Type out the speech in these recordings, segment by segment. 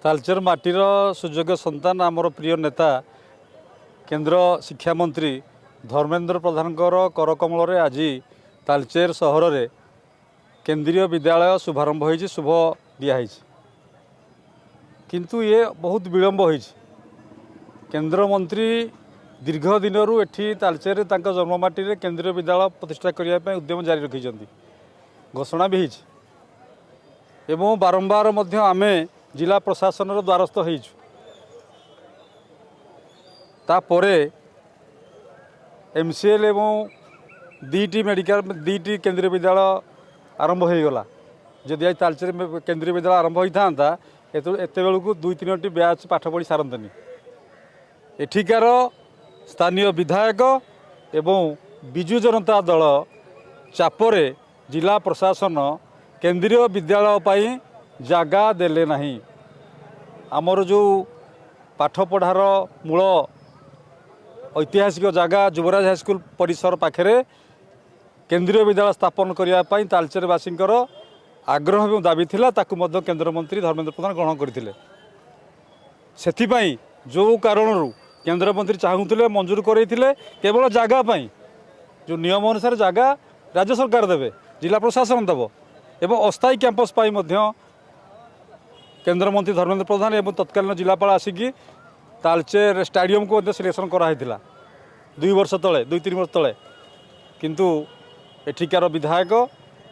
तालचेर माटीर सुयोग्य सन्तान आमर प्रिय नेता केंद्र शिक्षा मंत्री धर्मेंद्र प्रधान करकमल आज तालचेर सहर में केंद्रीय विद्यालय शुभारंभ हो शुभ दिखाई किंतु ये बहुत विलंब हो केंद्र मंत्री दीर्घ दिन एठी तालचेर जन्ममाटी में केंद्रीय विद्यालय प्रतिष्ठा करने उद्यम जारी रखिंट घोषणा भी होती बारंबार आमे जिला प्रशासन द्वारस्थ होपरे एमसीएल एवं दुईटी मेडिकल दुईटी केंद्रीय विद्यालय आरंभ हो गला जदि आज तालचेर केंद्रीय विद्यालय आरंभ होता एत बेलू दुई तीन बैच पाठ पढ़ी सारंतनी एठिकार स्थानीय विधायक एवं विजु जनता दल चापरे जिला प्रशासन केंद्रीय विद्यालय पाई जागा देले नहीं आमर जो पाठ पढ़ार मूल ऐतिहासिक जगह युवराज हाईस्कल परिसर पाखे केंद्रीय विद्यालय स्थापन करने तालचेरवासी आग्रह और दाबी थिला ताकु मध्य केंद्र मंत्री धर्मेंद्र प्रधान ग्रहण करथिले सेथिपाई जो कारणरू केंद्र मंत्री चाहूले मंजूर करथिले केवल जगह पाई जो नियम अनुसार जगह राज्य सरकार देवे जिला प्रशासन देव एवं अस्थायी कैंपस पाई मध्य केंद्र मंत्री धर्मेंद्र प्रधान एवं तत्कालीन जिलापाल आसिकी तालचेर स्टाडियम को सिलेक्शन कराइथिला 2 वर्ष तले 2-3 वर्ष तले किंतु एठिकार विधायक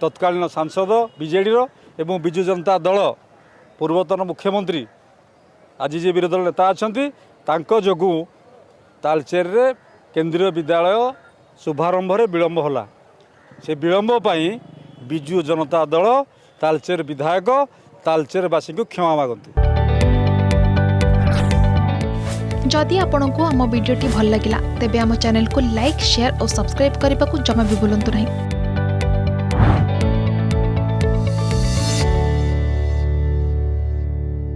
तत्कालीन सांसद बीजेडी एवं विजु जनता दल पूर्वतन मुख्यमंत्री आज जे विरोधी दल नेता अच्छा जोगु तालचेर रे केंद्रीय विद्यालय शुभारंभ विलंब होला से विलंब पाई विजु जनता दल तालचेर विधायक तालचेरवासी को क्षमा मागती। जदि आपंक आम भिडी भल लगा तेब आम चैनल को लाइक शेयर और सब्सक्राइब करने को जमा भी भूलु नहीं।